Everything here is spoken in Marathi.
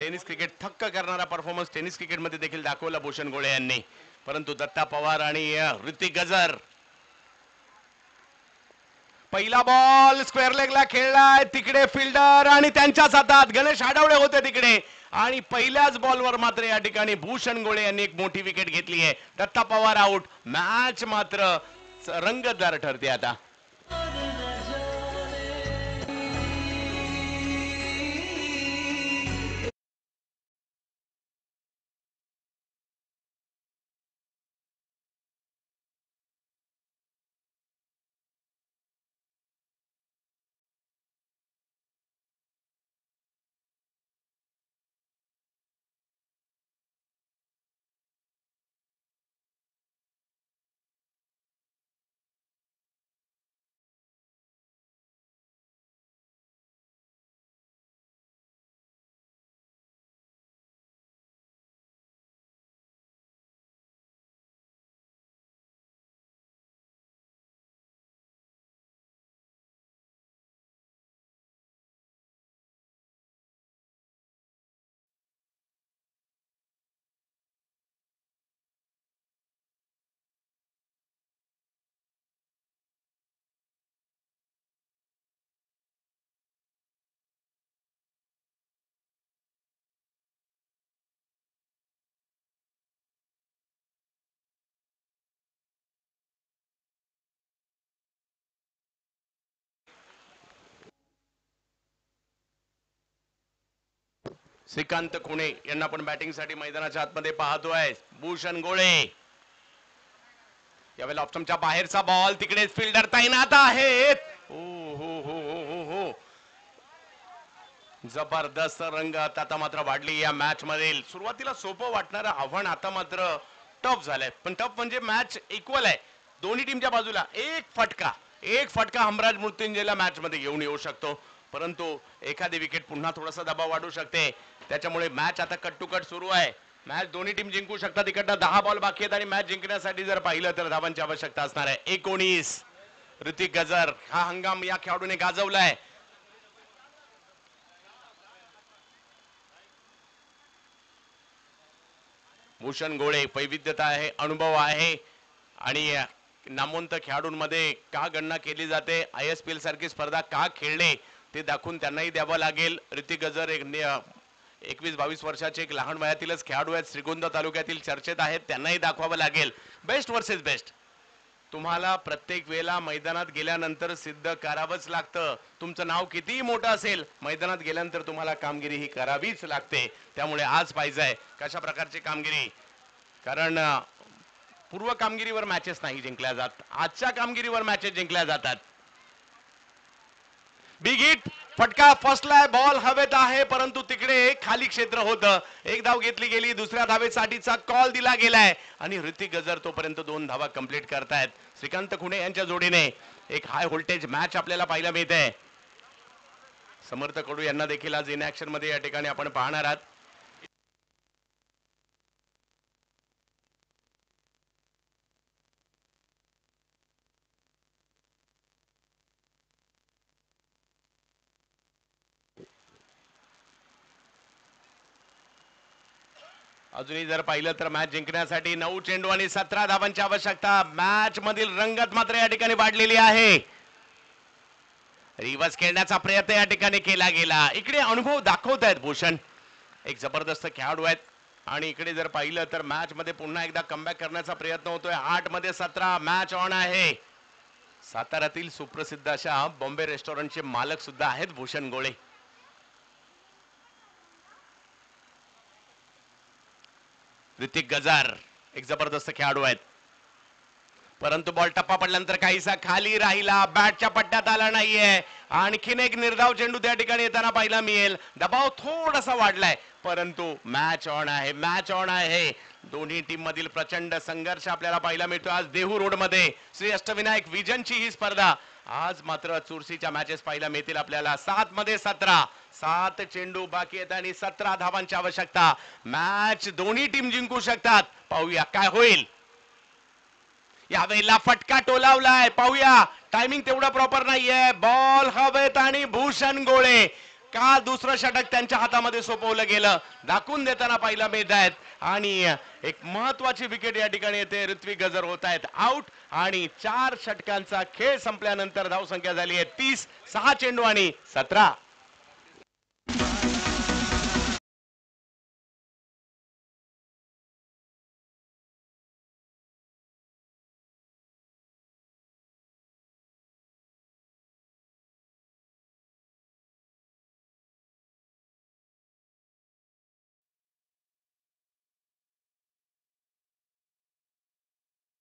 टेनिस क्रिकेट थक्क करणारा परफॉर्मन्स टेनिस क्रिकेट मध्ये देखील दाखवला भूषण गोळे यांनी. परंतु दत्ता पवार आणि ऋतिक गजर पहिला बॉल स्क्वेअर लेगला खेळलाय, तिकडे फिल्डर आणि त्यांच्याच हातात गणेश आडवळे होते तिकडे आणि पहिल्याच बॉलवर मात्र या ठिकाणी भूषण गोळे यांनी एक मोठी विकेट घेतली आहे. दत्ता पवार आउट. मॅच मात्र रंगतदार ठरते आता. श्रीकांत खुणे यांना पण बॅटिंग साठी मैदानाच्या आतमध्ये पाहतोय. भूषण गोळे यावेळेला ऑप्शनच्या बाहेरचा बॉल, तिकडे फिल्डर तैनात आहेत. हो हो हो हो हो जबरदस्त रंगत आता मात्र वाढली या मॅच मधील. सुरुवातीला सोपं वाटणारं आव्हान आता मात्र टफ झालंय, पण टफ म्हणजे मॅच इक्वल आहे दोन्ही टीमच्या बाजूला. एक फटका हमराज मृत्युंजयला मॅच मध्ये घेऊन येऊ शकतो, परंतु एखादी विकेट पुन्हा थोडासा दबाव वाढू शकते. त्याच्यामुळे मॅच आता कट टू कट सुरू आहे. मॅच दोन्ही टीम जिंकू शकतात. इकडनं 10 बॉल बाकी आहेत आणि मॅच जिंकण्यासाठी जर पाहिलं तर धावांची आवश्यकता असणार आहे. 19. ऋतिक गजर हा हंगाम या खेळाडूने गाजवलाय. भूषण गोळे वैविध्यता आहे, अनुभव आहे आणि नामवंत खेळाडूंमध्ये का गणना केली जाते, ISPL सारखी स्पर्धा का खेळले ते दाखवून त्यांनाही द्यावं लागेल. ऋतिक गजर 21-22 वर्षाचे एक लहान वयातीलच खेळाडू आहेत, श्रीगोंदा तालुक्यातील चर्चेत आहेत, त्यांनाही दाखवावं लागेल. बेस्ट वर्सेस बेस्ट तुम्हाला प्रत्येक वेळेला मैदानात गेल्यानंतर सिद्ध करावंच लागतं. तुमचं नाव कितीही मोठं असेल, मैदानात गेल्यानंतर तुम्हाला कामगिरी ही करावीच लागते. त्यामुळे आज पाहिजे कशा प्रकारची कामगिरी, कारण पूर्व कामगिरीवर मॅचेस नाही जिंकल्या जात, आजच्या कामगिरीवर मॅचेस जिंकल्या जातात. बिग हिट फटका फसलाय, बॉल हवेत आहे, परंतु तिकडे खाली क्षेत्र होतं. एक धाव घेतली गेली, दुसऱ्या धावेसाठीचा कॉल दिला गेलाय आणि ऋतिक गजर तोपर्यंत 2 धावा कंप्लीट करतायत. श्रीकांत खुणे यांच्या जोडीने एक हाय व्होल्टेज मॅच आपल्याला पाहायला मिळते. समर्थ कडू यांना देखील आज इन ऍक्शन मध्ये या ठिकाणी आपण पाहणार आहात. अजूनही जर पाहिलं तर मॅच जिंकण्यासाठी 9 चेंडू आणि 17 धावांची आवश्यकता. मॅच मधील रंगत मात्र या ठिकाणी वाढलेली आहे. रिव्हर्स खेळण्याचा प्रयत्न या ठिकाणी केला गेला. इकडे अनुभव दाखवत आहेत भूषण, एक जबरदस्त खेळाडू आहेत आणि इकडे जर पाहिलं तर मॅच मध्ये पुन्हा एकदा कमबॅक करण्याचा प्रयत्न होतोय. 8 मध्ये 17 मॅच ऑन आहे. साताऱ्यातील सुप्रसिद्ध अशा बॉम्बे रेस्टॉरंटचे मालक सुद्धा आहेत भूषण गोळे. ऋतिक गजर एक जबरदस्त खेळाडू आहेत, परंतु बॉल टप्पा पडल्यानंतर काहीसा खाली राहिला, बॅटच्या पट्ट्यात आला नाहीये. आणखीन एक निर्धाव चेंडू त्या ठिकाणी येताना पाहायला मिळेल. दबाव थोडासा वाढलाय, परंतु मॅच ऑन आहे, मॅच ऑन आहे. दोन्ही टीम मधील प्रचंड संघर्ष आपल्याला पाहायला मिळतो. आज देहू रोड मध्ये श्री अष्टविनायक विजनची ही स्पर्धा. आज मात्र चुरशीच्या मॅचेस पाहायला मिळतील आपल्याला. 7 मध्ये 17, 7 चेंडू बाकी आहेत आणि 17 धावांची आवश्यकता. मॅच दोन्ही टीम जिंकू शकतात. पाहूया काय होईल. यावेळेला फटका टोलावलाय, पाहूया. टायमिंग तेवढा प्रॉपर नाहीये. बॉल हवेत आणि भूषण गोळे का दुसरं षटक त्यांच्या हातामध्ये सोपवलं गेलं दाखवून देताना पाहिलं मिळत आहेत आणि एक महत्वाची विकेट या ठिकाणी येते. ऋत्विक गजर होत आहेत आउट आणि 4 षटकांचा खेळ संपल्यानंतर धावसंख्या झाली आहे 30. 6 चेंडू आणि 17.